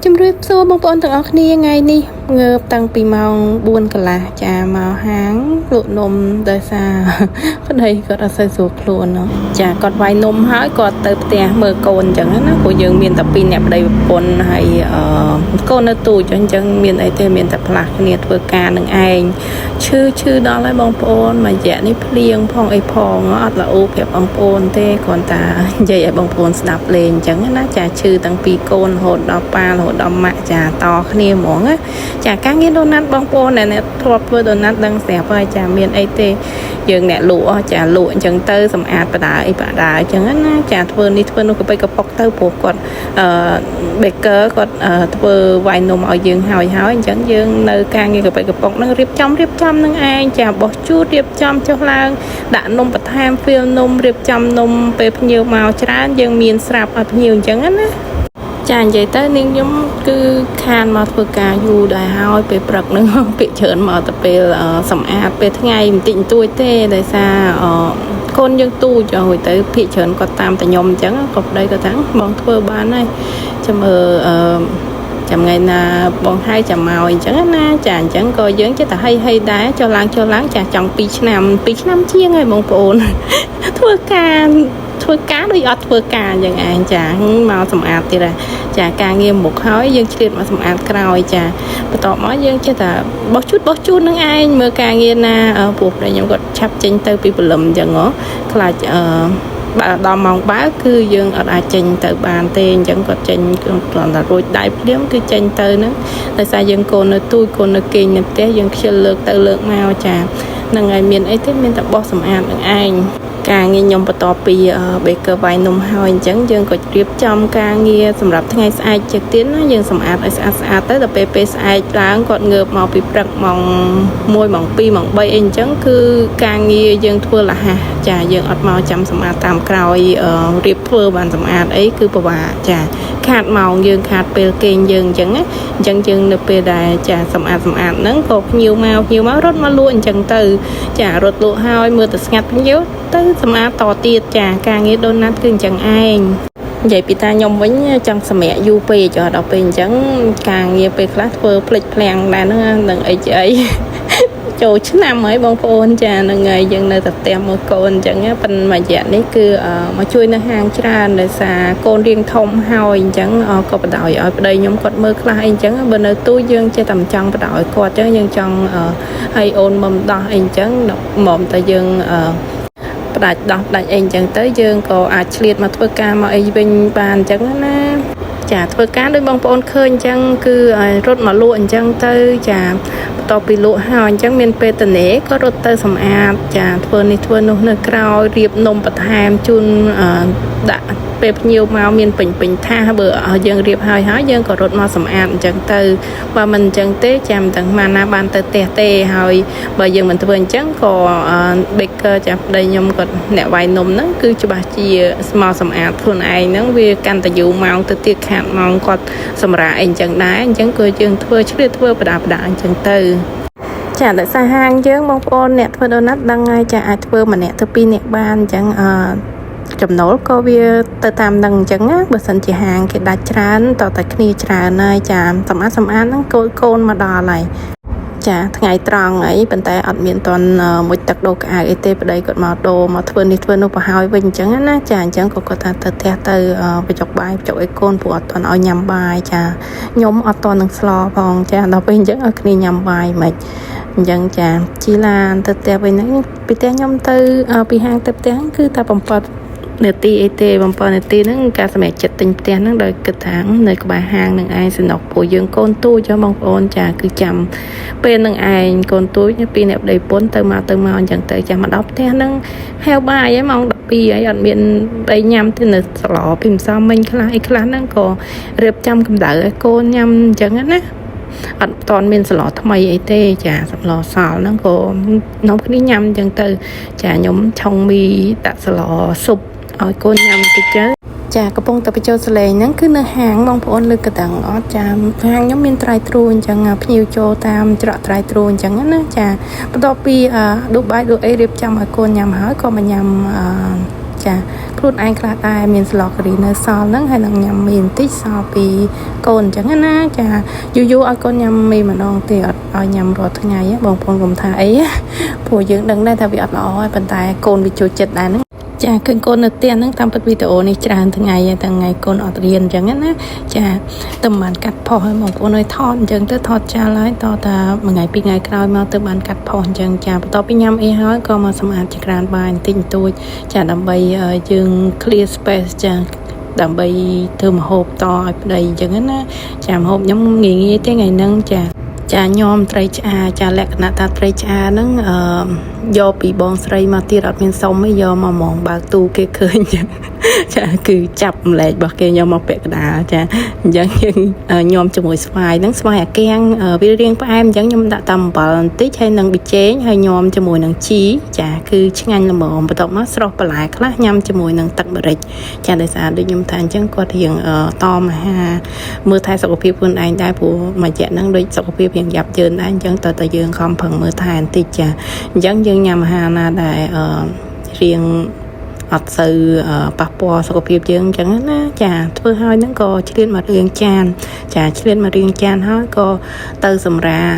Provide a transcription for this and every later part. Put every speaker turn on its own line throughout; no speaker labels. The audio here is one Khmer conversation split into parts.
ជំរាបសួរបងប្អូនទាំងអស់គ្នាថ្ងៃនេះងើបតាំងពីម៉ោង4កន្លះចាមកហាងលក់នំដោយសារប្តីគាត់អត់សូវស្រួលខ្លួនចាគាត់វាយនំហើយគាត់ទៅផ្ទះមើលកូនអញ្ចឹងណាព្រោះយើងមានតែ2អ្នកប្តីប្រពន្ធហើយកូននៅទូចអញ្ចឹងមានអីទេមានតែផ្លាស់គ្នាធ្វើការនឹងឯងឈឺដល់ហើយបងប្អូនមួយរយៈនេះភ្លៀងផងអីផងអត់ល្អប្រាប់បងប្អូនទេគ្រាន់តែនិយាយឲ្យបងប្អូនស្ដាប់លេងអញ្ចឹងណាចាឈឺតាំងពីកូនរហូតដល់ប៉ារហូតដល់ម៉ាក់ចាតគ្នាហ្មងណាចាការងារដូណាត់បងប្អូនអ្នកធ្លាប់ធ្វើដូណាត់ដឹងស្រាប់ហើយចាមានអីទេយើងអ្នកលក់ចាលក់អញ្ចឹងទៅសម្អាតបដាអីបដាអញ្ចឹងណាចាធ្វើនេះធ្វើនោះក៏បីកប៉ុកទៅព្រោះគាត់baker គាត់ធ្វើវាយនំឲ្យយើងហើយអញ្ចឹងយើងនៅការងារក៏បីកប៉ុកនឹងរៀបចំនឹងឯងចាបោះជូតរៀបចំចុះឡើងដាក់នំបន្ថែមហ្វីលនំរៀបចំនំពេលភ្ញៀវមកច្រើនយើងមានស្រាប់ឲ្យភ្ញៀវអញ្ចឹងណាចានិយាយទៅនាងខ្ញុំគឺខានមកធ្វើការយូរដែរហើយពេលព្រឹកហ្នឹងពាក្យច្រើនមកទៅពេលសម្អាតពេលថ្ងៃបន្តិចបន្តួចទេដោយសារកូនយើងទូចហើយទៅពាក្យច្រើនគាត់តាមតែខ្ញុំអញ្ចឹងក៏ប្តីគាត់ថាបងធ្វើបានហើយចាំមើលចាំថ្ងៃណាបងហើយចាំមកអញ្ចឹងណាចាអញ្ចឹងក៏យើងចេះតែហីដែរចុះឡើងចាចង់2ឆ្នាំជាងហើយបងប្អូនធ្វើការដូចអត់ធ្វើការយ៉ាងឯងចាមកសម្អាតទៀតចាការងារមុខហើយយើងឆ្លៀតមកសម្អាតក្រោយចាបន្ទាប់មកយើងចេះតែបោះជូតនឹងឯងមើលការងារណាព្រោះខ្ញុំគាត់ឆាប់ចេញទៅពីព្រលឹមអញ្ចឹងខ្លាចបើដល់ម៉ោងបើគឺយើងអត់អាចចេញទៅបានទេអញ្ចឹងគាត់ចេញគ្រាន់តែរួចដៃភ្លាមគឺចេញទៅហ្នឹងដោយសារយើងកូននៅទូចកូននៅគេងនៅផ្ទះយើងខ្ជិលលើកទៅលើកមកចាហ្នឹងហើយមានអីទេមានតែបោះសម្អាតនឹងឯងការងារខ្ញុំបន្ទាប់ពី baker វាយនំហើយអញ្ចឹងយើងក៏រៀបចំការងារសម្រាប់ថ្ងៃស្អែកជាទៀតណាយើងសម្អាតឲ្យស្អាតទៅដល់ពេលស្អែកឡើងគាត់ងើបមកពីព្រឹកម៉ោង1ម៉ោង2ម៉ោង3អីអញ្ចឹងគឺការងារយើងធ្វើលះចាយើងអត់មកចាំសម្អាតតាមក្រោយរៀបធ្វើបានសម្អាតអីគឺពិបាកចាខាតម៉ោងយើងខាតពេលគេងយើងអញ្ចឹងយើងនៅពេលដែលចាសម្អាតហ្នឹងក៏ភ្ញៀវមករត់មកលក់អញ្ចឹងទៅចារត់លក់ហើយមើលទៅស្ងាត់ភ្ញៀវទៅសម្អាតតទៀតចាការងារដូណាត់គឺអញ្ចឹងឯងនិយាយពីតាខ្ញុំវិញចង់សម្រាប់យូរពេកដល់ពេលអញ្ចឹងការងារពេលខ្លះធ្វើភ្លេចភ្លាំងដែរហ្នឹងនឹងអីចូលឆ្នាំហើយបងប្អូនចានឹងហើយយើងនៅតែផ្ទះមើលកូនអញ្ចឹងប៉ុន្តែមួយរយៈនេះគឺមកជួយនៅហាងច្រើនដោយសារកូនរៀងធំហើយអញ្ចឹងក៏បដ ாய் ឲ្យប្តីខ្ញុំគាត់មើលខ្លះអីអញ្ចឹងបើនៅទូយើងចេះតែមិនចង់បដ ாய் គាត់អញ្ចឹងយើងចង់ឲ្យអូនមុំដោះអីអញ្ចឹងមុំតែយើងផ្ដាច់ដោះផ្ដាច់អីអញ្ចឹងទៅយើងក៏អាចឆ្លៀតមកធ្វើការមកអីវិញបានអញ្ចឹងណាចាធ្វើការដោយបងប្អូនឃើញអញ្ចឹងគឺរត់មកលក់អញ្ចឹងទៅចាបន្ទាប់ពីលក់ហើយអញ្ចឹងមានពេលតនេក៏រត់ទៅសម្អាតចាធ្វើនេះធ្វើនោះនៅក្រោយរៀបនំបន្ថែមជូនដាក់ពេលភ្ញៀវមកមានពេញថាបើយើងរៀបហើយយើងក៏រត់មកសម្អាតអញ្ចឹងទៅបើមិនអញ្ចឹងទេចាំទាំងម៉ាណាបានទៅផ្ទះទេហើយបើយើងមិនធ្វើអញ្ចឹងក៏ baker ចាប្តីខ្ញុំគាត់អ្នកវាយនំហ្នឹងគឺច្បាស់ជាមកសម្អាតខ្លួនឯងហ្នឹងវាកាន់តែយូរម៉ោងទៅទៀតខាតម៉ោងគាត់សម្រាប់អីអញ្ចឹងដែរអញ្ចឹងគឺយើងធ្វើឆ្លៀតធ្វើបដាអញ្ចឹងទៅចាដោយសារហាងយើងបងប្អូនអ្នកធ្វើដូណាត់ដឹងហើយចាអាចធ្វើម្នាក់ទៅ2នាក់បានអញ្ចឹងចំណូលក៏វាទៅតាមនឹងអញ្ចឹងណាបើសិនជាហាងគេដាច់ច្រើនតតែគ្នាច្រើនហើយចាសម្អាតហ្នឹងកូនមកដល់ហើយចាថ្ងៃត្រង់អីប៉ុន្តែអត់មានតន់មួយទឹកដូរក្អៅអីទេប្តីគាត់មកដូរមកធ្វើនេះធ្វើនោះប្រហើយវិញអញ្ចឹងណាចាអញ្ចឹងក៏គាត់ថាទៅផ្ទះទៅបញ្ចុកបាយបញ្ចុកឲ្យកូនព្រោះអត់តន់ឲ្យញ៉ាំបាយចាខ្ញុំអត់តន់នឹងស្លផងចាដល់ពេលអញ្ចឹងឲ្យគ្នាញ៉ាំបាយមិនអញ្ចឹងចាជីឡានទៅផ្ទះវិញហ្នឹងពីផ្ទះខ្ញុំទៅពីហាងទៅផ្ទះគឺតែ7នាទីអីទេ7នាទីហ្នឹងការសម្រាប់ចិត្តទិញផ្ទះហ្នឹងដោយគិតថានៅក្បែរហាងនឹងឯងសំណុកពួកយើងកូនទូចបងប្អូនចាគឺចាំពេលនឹងឯងកូនទូចពីអ្នកប្តីពុនទៅមកអញ្ចឹងទៅចាំមកដល់ផ្ទះហ្នឹងហៅបាយហើយម៉ោង12ហើយអត់មានអីញ៉ាំទេនៅស្លពីម្សិលមិញខ្លះហ្នឹងក៏រៀបចំកម្ដៅឲ្យកូនញ៉ាំអញ្ចឹងណាអត់តន់មានស្លថ្មីអីទេចាស្លសល់ហ្នឹងក៏នាំគ្នាញ៉ាំអញ្ចឹងទៅចាខ្ញុំឆុងមីដាក់ស្លស៊ុបឲ្យកូនញ៉ាំតិចទៅចាកំពុងតែបញ្ចូលសលេងហ្នឹងគឺនៅហាងបងប្អូនលើកកដឹងអត់ចាហាងខ្ញុំមានត្រៃត្រួអញ្ចឹងភ្ញៀវចូលតាមច្រកត្រៃត្រួអញ្ចឹងណាចាបន្ទាប់ពីដួសបាយដួសអីរៀបចំឲ្យកូនញ៉ាំហើយក៏មកញ៉ាំ ចាខ្លួនឯងខ្លះដែរមានស្លការីនៅសល់ហ្នឹងហើយនឹងញ៉ាំមីបន្តិចសល់ពីកូនអញ្ចឹងណាចាយូរឲ្យកូនញ៉ាំមីម្ដងទៀតអត់ឲ្យញ៉ាំរាល់ថ្ងៃបងប្អូនកុំថាអីព្រោះយើងដឹងដែរថាវាអត់ល្អហើយប៉ុន្តែកូនវាចូលចិត្តដែរហ្នឹងចាឃើញកូននៅផ្ទះហ្នឹងតាមពិតវីដេអូនេះច្រើនថ្ងៃកូនអត់រៀនអញ្ចឹងណាចាតែបានកាត់ផុសឲ្យបងប្អូនឲ្យថតអញ្ចឹងទៅថតចាស់ហើយតតែមួយថ្ងៃពីរថ្ងៃក្រោយមកទៅបានកាត់ផុសអញ្ចឹងចាបន្ទាប់ពីញ៉ាំអីហើយក៏មកសម្អាតចក្រានបាយបន្តិចបន្តួចចាដើម្បីយើង clear space ចាដើម្បីធ្វើម្ហូបតឲ្យប្តីអញ្ចឹងណាចាម្ហូបខ្ញុំងាយទេថ្ងៃហ្នឹងចាញោមត្រីឆ្អាចាលក្ខណៈថាត្រីឆ្អាហ្នឹងយកពីបងស្រីមកទៀតអត់មានសុំទេយកមកហ្មងបើកទូគេឃើញចាគឺចាប់ម្លែករបស់គេយកមកពាក់កណ្ដាលចាអញ្ចឹងយើងញោមជាមួយស្វាយហ្នឹងស្វាយអាកាំងវារៀងផ្អែមអញ្ចឹងខ្ញុំដាក់តាមអំបិលបន្តិចហើយនឹងប៊ីចេងហើយញោមជាមួយនឹងជីចាគឺឆ្ងាញ់ល្មមបន្ទាប់មកស្រស់បន្លែខ្លះញ៉ាំជាមួយនឹងទឹកម្រេចចាដោយសារដូចខ្ញុំថាអញ្ចឹងគាត់រៀងតមអាហារមើលថែសុខភាពខ្លួនឯងដែរព្រោះមួយរយៈហ្នឹងដូចសុខភាពរៀងយ៉ាប់ជឿនដែរអញ្ចឹងតើតើយើងខំប្រឹងមើលថែបន្តិចចាអញ្ចឹងយើងញ៉ាំអាហារណាដែលរៀងអត់សូវប៉ះពាល់សុខភាពយើងអញ្ចឹងណាចាធ្វើឲ្យហ្នឹងក៏ឆ្លៀតមករៀងចានចាឆ្លៀតមករៀងចានហើយក៏ទៅសម្រាប់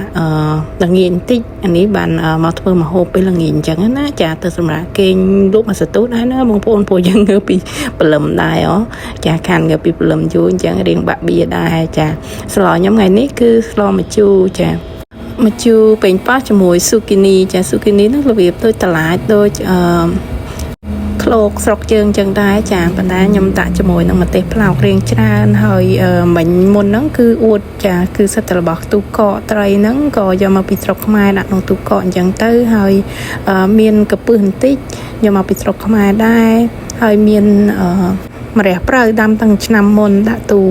ល្ងាចបន្តិចអានេះបានមកធ្វើម្ហូបពេលល្ងាចអញ្ចឹងណាចាទៅសម្រាប់គេងលក់មួយសន្ទុះដែរណាបងប្អូនពួកយើងងើពីព្រលឹមដែរចាខានងើពីព្រលឹមយូរអញ្ចឹងរៀងបាក់បៀដែរចាស្លខ្ញុំថ្ងៃនេះគឺស្លម្ជូរចាម្ជូរពេញប៉ោះជាមួយស៊ូគីនីចាស៊ូគីនីហ្នឹងរបៀបដូចតឡាចដូចឃ្លោកស្រុកជើងចឹងដែរចាប៉ុន្តែខ្ញុំដាក់ជាមួយនឹងម្ទេសផ្លោករៀងច្រើនហើយមិញមុនហ្នឹងគឺអួតចាគឺសិតតែរបស់ទូកកត្រីហ្នឹងក៏យកមកពីស្រុកខ្មែរដាក់ក្នុងទូកកអញ្ចឹងទៅហើយមានកពឹសបន្តិចយកមកពីស្រុកខ្មែរដែរហើយមានម្រះព្រៅដាំតាំងឆ្នាំមុនដាក់ទូ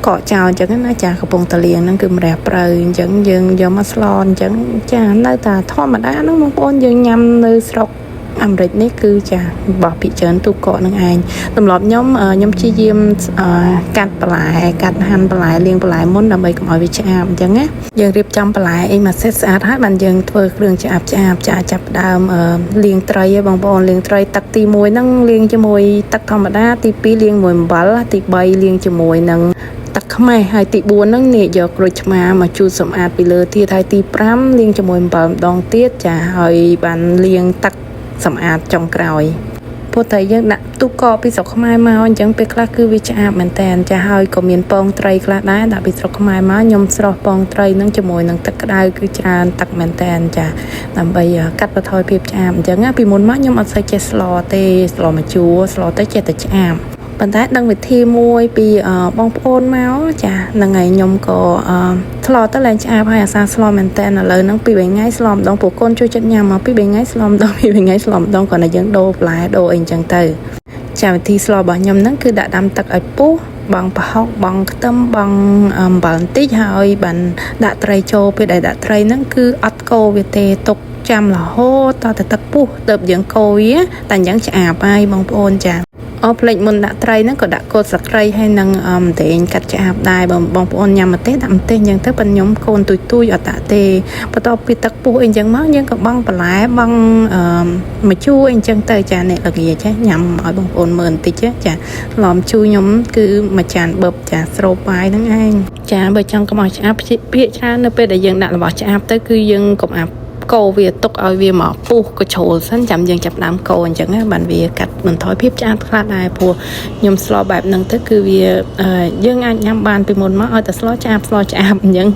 កកចោលអញ្ចឹងណាចាកំពង់តាលៀងហ្នឹងគឺម្រះព្រៅអញ្ចឹងយើងយកមកស្លអញ្ចឹងចានៅតែធម្មតាហ្នឹងបងប្អូនយើងញ៉ាំនៅស្រុកអាមេរិកនេះគឺចារបស់ពីច្រើនទូកកនឹងឯងទម្លាប់ខ្ញុំព្យាយាមកាត់បន្លែកាត់ហាន់បន្លែលាងបន្លែមុនដើម្បីកុំឲ្យវាឆ្អាបអញ្ចឹងណាយើងរៀបចំបន្លែអីមកសេតស្អាតហើយបានយើងធ្វើគ្រឿងឆ្អាបចាប់ដើមលាងត្រីឯងបងប្អូនលាងត្រីទឹកទី1ហ្នឹងលាងជាមួយទឹកធម្មតាទី2លាងជាមួយអំបិលទី3លាងជាមួយនឹងទឹកខ្មេះហើយទី4ហ្នឹងនេះយកក្រូចឆ្មាមកជូតសម្អាតពីលើទៀតហើយទី5លាងជាមួយអំបិលម្ដងទៀតចាហើយបានលាងទឹកសម្អាតចុងក្រោយព្រោះតែយើងដាក់ទូកកពីស្រុកខ្មែរមកអញ្ចឹងពេលខ្លះគឺវាឆ្អាបមែនតើចាហើយក៏មានពងត្រីខ្លះដែរដាក់ពីស្រុកខ្មែរមកខ្ញុំស្រស់ពងត្រីនឹងជាមួយនឹងទឹកក្តៅគឺច្រើនទឹកមែនតើចាដើម្បីកាត់បន្ថយភាពឆ្អាបអញ្ចឹងពីមុនមកខ្ញុំអត់សូវចេះស្លទេស្លម្ជូរស្លតែចេះតែឆ្អាបប៉ុន្តែដឹងវិធីមួយពីបងប្អូនមកចាហ្នឹងហើយខ្ញុំក៏ស្លទៅឡើងឆ្អាបហើយអាសាស្លមែនតើឥឡូវហ្នឹងពី3ថ្ងៃស្លម្ដងព្រោះកូនជួយចិត្តញ៉ាំមកពី3ថ្ងៃស្លម្ដងពី3ថ្ងៃស្លម្ដងគាត់តែយើងដូរបន្លែដូរអីអញ្ចឹងទៅចាវិធីស្លរបស់ខ្ញុំហ្នឹងគឺដាក់ដាំទឹកឲ្យពុះបងប្រហុកបងខ្ទឹមបងអំបិលបន្តិចហើយបានដាក់ត្រីចូលពេលដែលដាក់ត្រីហ្នឹងគឺអត់កូរវាទេទុកចាំរហូតតតែទឹកពុះទៅយើងកូរវាតែអញ្ចឹងឆ្អាបហើយបងប្អូនចាផ្លេចមុនដាក់ត្រីហ្នឹងក៏ដាក់គល់ស្លឹកគ្រៃហើយនឹងម្ទេសកាត់ឆ្អាបដែរបងប្អូនញ៉ាំម្ទេសដាក់ម្ទេសអញ្ចឹងទៅប៉ុន្តែខ្ញុំកូនទួយអត់ដាក់ទេបន្ទាប់ពីទឹកពុះអីអញ្ចឹងមកយើងក៏បង់បន្លែបង់ម្ជូរអីអញ្ចឹងទៅចាអ្នកល្ងាចញ៉ាំឲ្យបងប្អូនមើលបន្តិចចាឡំជូរខ្ញុំគឺមួយចានបឹបចាស្រូបបាយហ្នឹងឯងចាបើចង់កុំឲ្យឆ្អាបភាគច្រើននៅពេលដែលយើងដាក់របស់ឆ្អាបទៅគឺយើងកុំអាប់កូរវាទុកឲ្យវាមកពុះកញ្ជ្រោលសិនចាំយើងចាប់ដើមកូរអញ្ចឹងណាបានវាកាត់បន្ថយភាពឆ្អាបខ្លះដែរព្រោះខ្ញុំស្លបែបហ្នឹងទៅគឺវាយើងអាចញ៉ាំបានពីមុនមកឲ្យតែស្លឆ្អាបអញ្ចឹង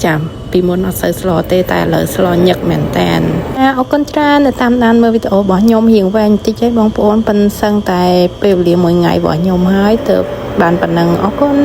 ចាំពីមុនអត់សូវស្លទេតែឥឡូវស្លញឹកមែនតែនអរគុណច្រើនដែលតាមដានមើលវីដេអូរបស់ខ្ញុំរៀងវែងបន្តិចឯងបងប្អូនប៉ិនសឹងតែពេលវេលាមួយថ្ងៃរបស់ខ្ញុំហើយទៅបានប៉ុណ្ណឹងអរគុណ